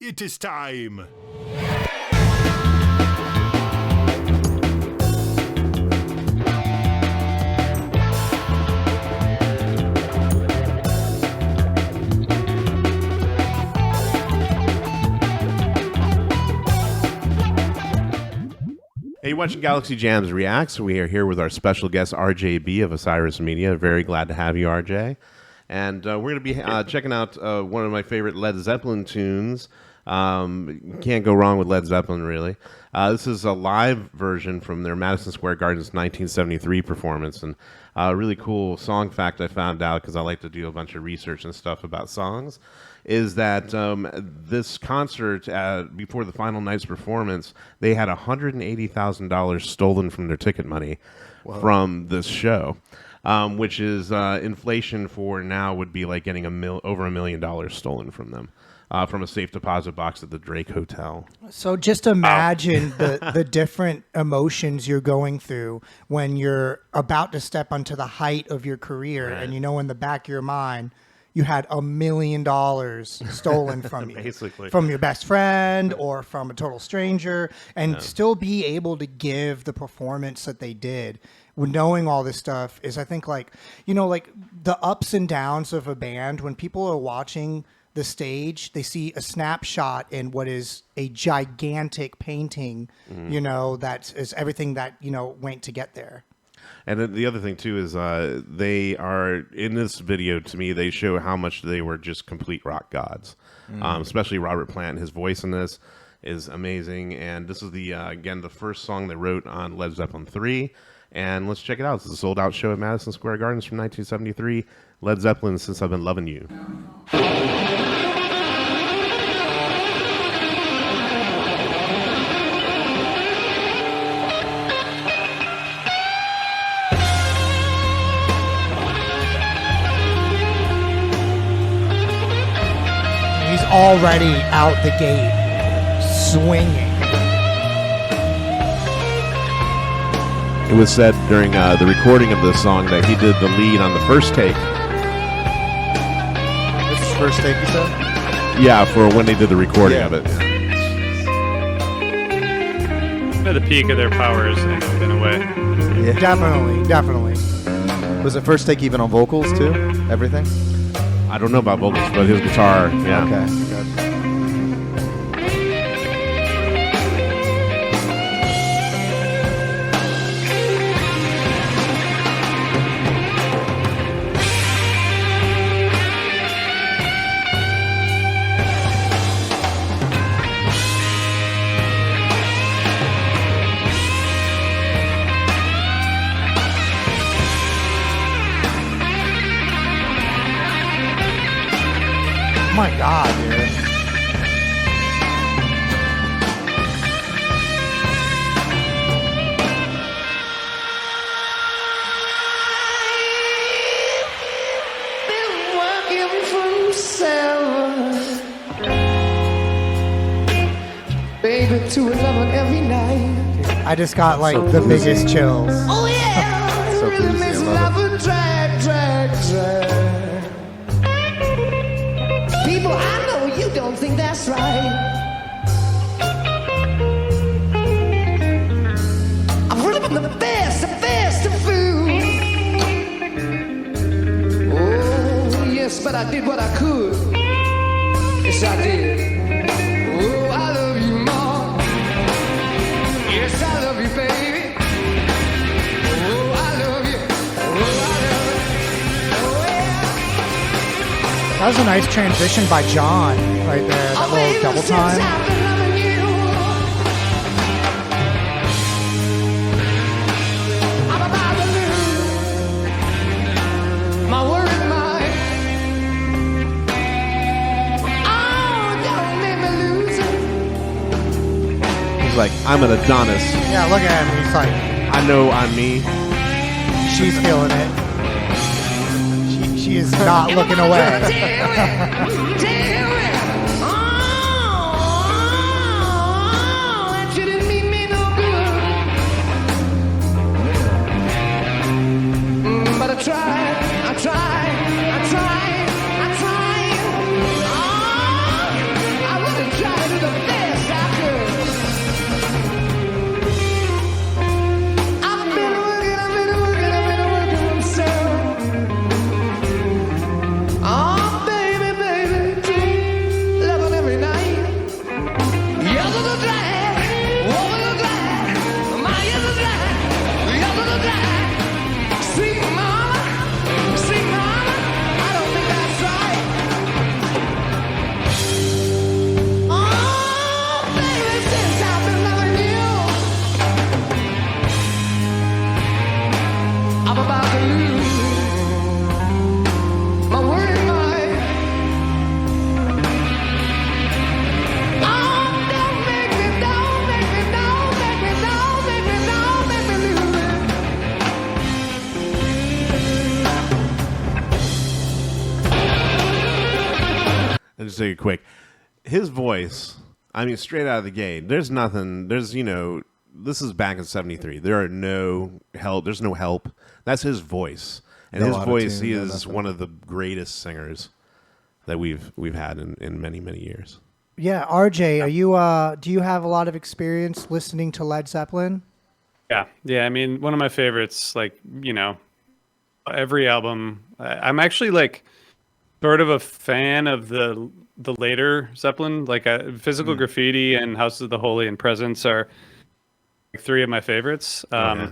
It is time. Hey, you're watching Galaxy Jams Reacts. We are here with our special guest, RJB of Osiris Media. Very glad to have you, RJ. And we're going to be checking out one of my favorite Led Zeppelin tunes. Can't go wrong with Led Zeppelin, really. This is a live version from their Madison Square Garden's 1973 performance. And a really cool song fact I found out, because I like to do a bunch of research and stuff about songs, is that this concert, before the final night's performance, they had $180,000 stolen from their ticket money from this show, which is inflation for now would be like getting over $1 million stolen from them. From a safe deposit box at the Drake Hotel. So just imagine the different emotions you're going through when you're about to step onto the height of your career, right. And you know in the back of your mind, you had $1 million stolen from you. Basically. From your best friend or from a total stranger, and still be able to give the performance that they did. Knowing all this stuff is, I think, like, you know, like the ups and downs of a band. When people are watching the stage, they see a snapshot in what is a gigantic painting, you know, that is everything that, you know, went to get there. And then the other thing, too, is they are, in this video, to me, they show how much they were just complete rock gods, especially Robert Plant. His voice in this is amazing. And this is, again, the first song they wrote on Led Zeppelin 3. And let's check it out. This is a sold-out show at Madison Square Gardens from 1973. Led Zeppelin, Since I've Been Loving You. He's already out the gate swinging. It was said during the recording of this song that he did the lead on the first take. This is first take, you said? Yeah, for when they did the recording of it. At the peak of their powers, in a way. Yeah. Definitely. Was it first take even on vocals, too? Everything? I don't know about vocals, but his guitar, yeah. Okay, good. Oh my God, dude. Been working from 7, baby, to 11 every night. I just got like the biggest chills. Oh yeah, So bluesy, I love it. drag. People, I know you don't think that's right. I'm ripping the best of food. Oh yes, but I did what I could. Yes, I did. Oh, I love you, Mom. Yes, I love you, baby. Oh, I love you. Oh, I love you. Oh, yeah. That was a nice transition by John right there. That little double time. I'm about to lose my word mind. Oh, don't make me lose it. He's like, I'm an Adonis. Yeah, look at him. He's like, I know I'm me. she's feeling it. She is not looking away. Do it. Oh, that you didn't mean me no good. But I tried. Oh, I would have tried. take a quick. His voice, I mean, straight out of the gate, there's nothing. There's, this is back in '73. There are no help. There's no help. That's his voice, and No his voice. auto-tune, He no is nothing. one of the greatest singers that we've had in many years. Yeah, RJ, are you? Do you have a lot of experience listening to Led Zeppelin? Yeah. I mean, one of my favorites. Like, every album. I'm actually like sort of a fan of the later Zeppelin. Like, Physical Graffiti and Houses of the Holy and Presence are like three of my favorites. Yeah.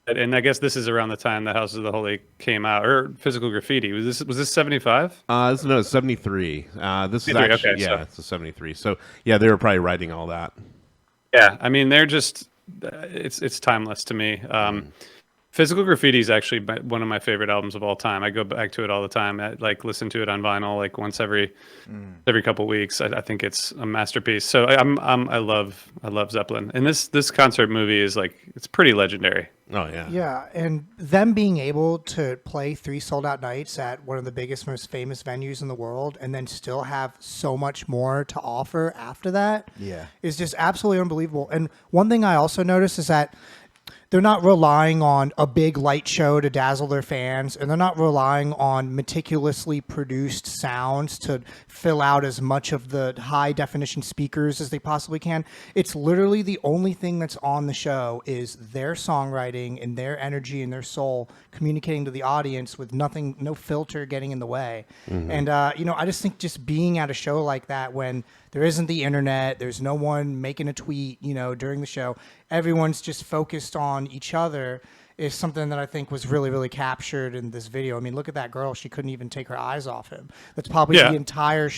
And I guess this is around the time that Houses of the Holy came out, or Physical Graffiti. Was this 75? No, it's '73. This is 73, actually okay, so- it's a '73. So yeah, they were probably writing all that. Yeah, I mean, they're just it's timeless to me. Physical Graffiti is actually one of my favorite albums of all time. I go back to it all the time. I like listen to it on vinyl like once every couple weeks. I think it's a masterpiece. So I love Zeppelin, and this concert movie is like, it's pretty legendary. Oh yeah. Yeah, and them being able to play 3 sold-out nights at one of the biggest, most famous venues in the world, and then still have so much more to offer after that, is just absolutely unbelievable. And one thing I also noticed is that they're not relying on a big light show to dazzle their fans, and they're not relying on meticulously produced sounds to fill out as much of the high definition speakers as they possibly can. It's literally the only thing that's on the show is their songwriting and their energy and their soul communicating to the audience with nothing, no filter getting in the way. And, I just think just being at a show like that when there isn't the internet, there's no one making a tweet, during the show, everyone's just focused on each other, is something that I think was really, really captured in this video. I mean, look at that girl. She couldn't even take her eyes off him. That's probably the entire,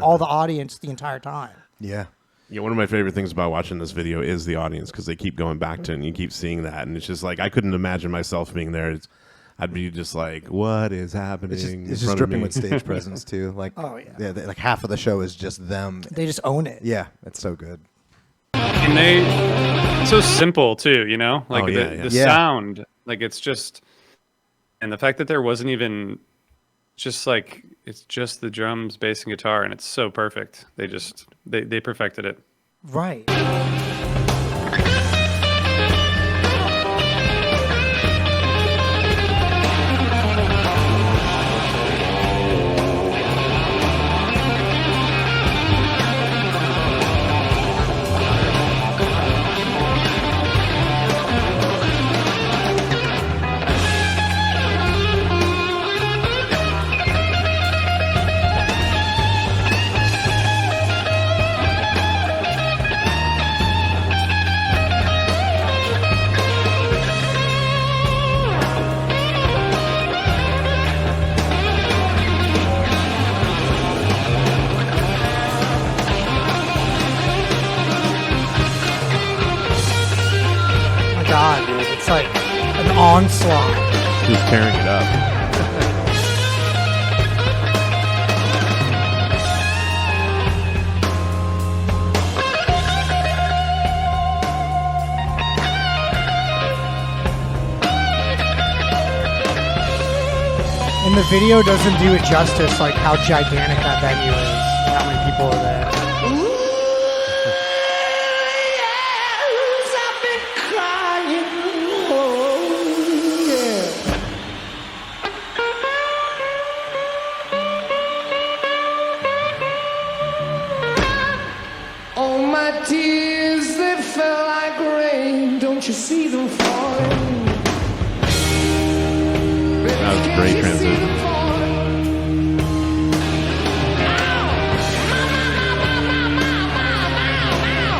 all the audience the entire time. Yeah. Yeah, one of my favorite things about watching this video is the audience, because they keep going back to it and you keep seeing that. And it's just like, I couldn't imagine myself being there. I'd be just like, what is happening? It's just dripping with stage presence too. Like, Oh, yeah. like half of the show is just them. They just own it. Yeah, it's so good. And so simple too, like the Yeah. sound, like it's just, and the fact that there wasn't even just like, it's just the drums, bass, and guitar, and it's so perfect. They perfected it. Right. God, dude. It's like an onslaught. Just tearing it up. And the video doesn't do it justice, like how gigantic that venue is, how many people are there. All my tears, they fell like rain. Don't you see them falling? That was a great transition.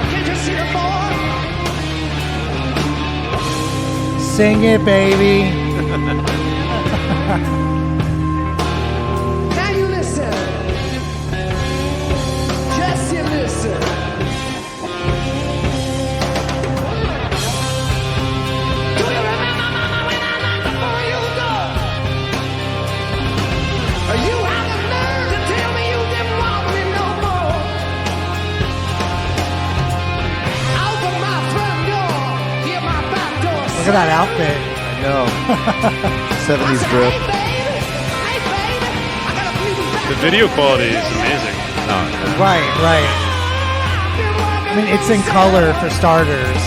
Can't you see them falling? Sing it, baby. Now you listen. Just you listen. Do you remember when I knocked before you go? You had the nerve to tell me you didn't want me no more. Open my front door, get my back door. Look at that outfit. I know. 70s drip. The video quality is amazing. Right. I mean, it's in color for starters.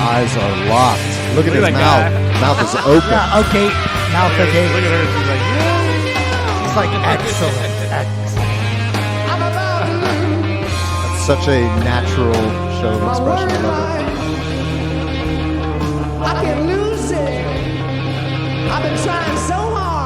Eyes are locked. Look at his that mouth. Mouth is open. Yeah, okay. Mouth okay. Look at her. She's like, yeah. It's like excellent. That's such a natural show of expression. I love it. I can't lose it. I've been trying so hard.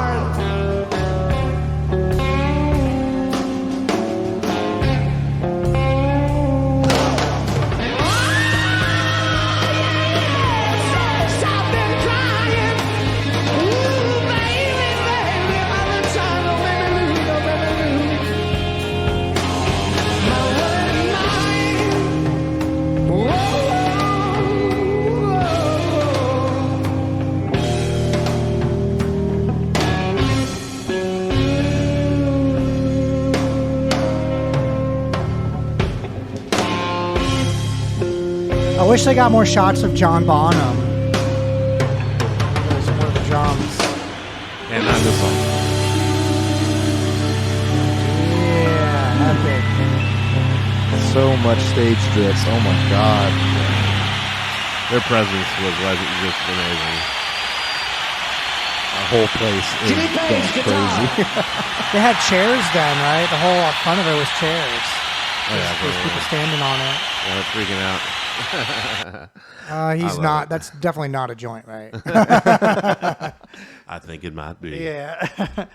I've been crying. Ooh, baby, I've been trying to make me lose. My one night. I wish they got more shots of John Bonham. There's more of the drums. And not this song. Yeah, epic. So much stage drifts. Oh my god. Their presence was just amazing. The whole place is Jimmy Page going crazy. They had chairs then, right? The whole front of it was chairs. Oh, yeah, There's people standing on it. Yeah, they're freaking out. He's love not. it. That's definitely not a joint, right? I think it might be. Yeah.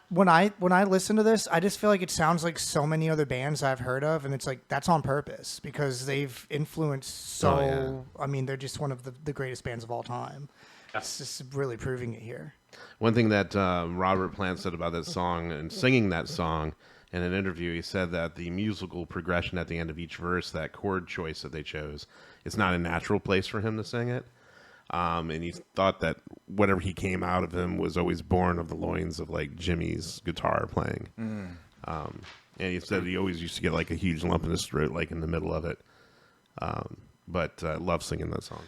When I listen to this, I just feel like it sounds like so many other bands I've heard of, and it's like that's on purpose because they've influenced so. Oh, yeah. I mean, they're just one of the greatest bands of all time. It's just really proving it here. One thing that Robert Plant said about that song and singing that song in an interview, he said that the musical progression at the end of each verse, that chord choice that they chose, it's not a natural place for him to sing it. And he thought that whatever he came out of him was always born of the loins of like Jimmy's guitar playing. And he said he always used to get like a huge lump in his throat, like in the middle of it. But love singing that song.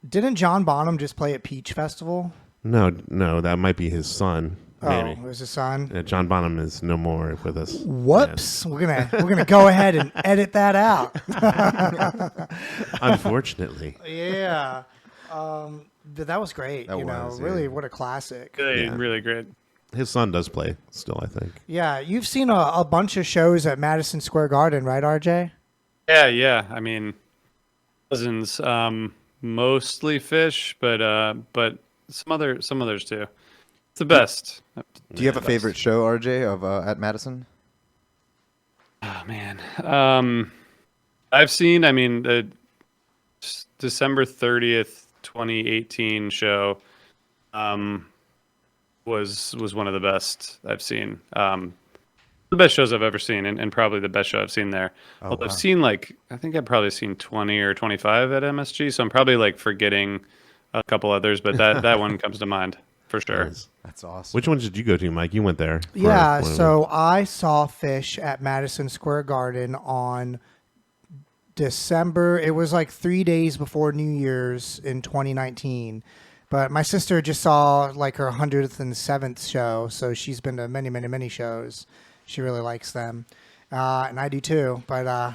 Didn't John Bonham just play at Peach Festival? No, that might be his son. Maybe. Oh, it was his son. John Bonham is no more with us. Whoops. We're gonna go ahead and edit that out. Unfortunately. Yeah. But that was great. That you know, was, really, yeah. what a classic. Really, Yeah. really great. His son does play still, I think. Yeah, you've seen a bunch of shows at Madison Square Garden, right, RJ? Yeah. I mean, dozens. Mostly Fish, but some others too. It's the best. Do you have a favorite show, RJ, of at Madison? Oh man. I've seen. I mean, the December 30th, 2018 show was one of the best I've seen. The best shows I've ever seen, and probably the best show I've seen there. Well, wow. I've seen I think I've probably seen 20 or 25 at MSG, so I'm probably like forgetting a couple others, but that one comes to mind for sure. Nice. That's awesome. Which ones did you go to, Mike? You went there. for Yeah, one of so I saw Fish at Madison Square Garden on December. It was like 3 days before New Year's in 2019. But my sister just saw like her 107th show, so she's been to many, many, many shows. She really likes them, and I do too. But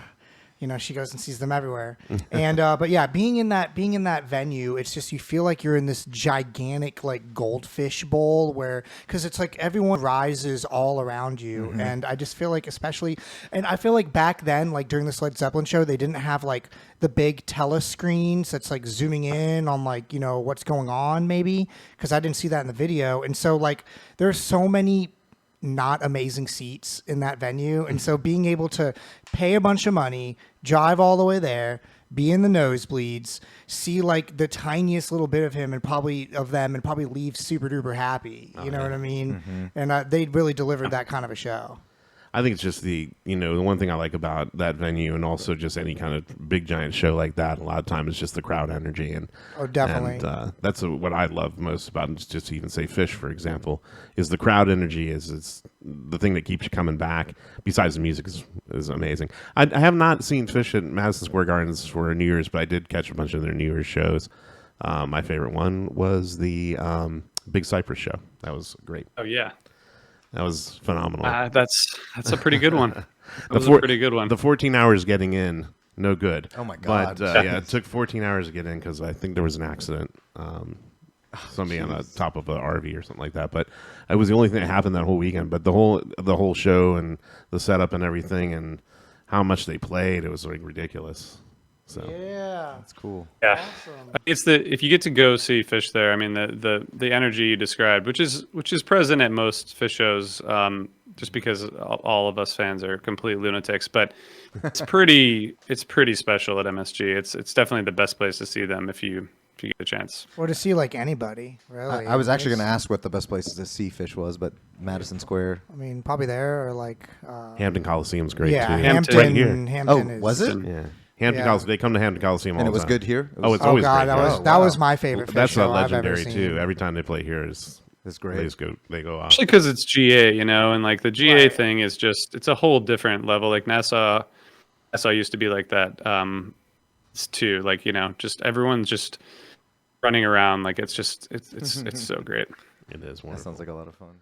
you know, she goes and sees them everywhere. And but yeah, being in that venue, it's just you feel like you're in this gigantic like goldfish bowl where because it's like everyone rises all around you, and I just feel like and I feel like back then, like during this Led Zeppelin show, they didn't have like the big telescreens that's like zooming in on like you know what's going on maybe because I didn't see that in the video, and so like there's so many not amazing seats in that venue, and so being able to pay a bunch of money, drive all the way there, be in the nosebleeds, see like the tiniest little bit of him and probably leave super duper happy. You know what I mean? And they really delivered that kind of a show. I think it's just the one thing I like about that venue, and also just any kind of big giant show like that. A lot of times, it's just the crowd energy, and definitely. and that's what I love most about it. Just to even say Fish, for example, is the crowd energy is the thing that keeps you coming back. Besides the music is amazing. I have not seen Fish at Madison Square Gardens for New Year's, but I did catch a bunch of their New Year's shows. My favorite one was the Big Cypress show. That was great. Oh yeah. That was phenomenal. That's a pretty good one. That was a pretty good one. The 14 hours getting in, no good. Oh my God. But yeah, it took 14 hours to get in because I think there was an accident. Somebody on the top of an RV or something like that. But it was the only thing that happened that whole weekend. But the whole show and the setup and everything and how much they played, it was like ridiculous. So Yeah. That's cool. Yeah, it's if you get to go see Fish there. I mean, the energy you described, which is present at most Fish shows, just because all of us fans are complete lunatics. But it's pretty special at MSG. It's definitely the best place to see them if you get a chance. Or to see like anybody, really. I was actually going to ask what the best places to see Fish was, but Madison Square. I mean, probably there or like. Hampton Coliseum's great yeah, too. Hampton. Right here. Hampton Oh, is, was it? Yeah. Hampton Yeah. Coliseum. They come to Hampton Coliseum all And it the was time. good here? It Oh, was, it's always God, great. that here. was my favorite Fish That's a show I've ever legendary seen. too. Every time they play here it's great. they go off. Especially because it's GA, and like the GA Right. thing is it's a whole different level. Like Nassau used to be like that. It's too like just everyone's just running around like it's so great. It is That wonderful. sounds like a lot of fun.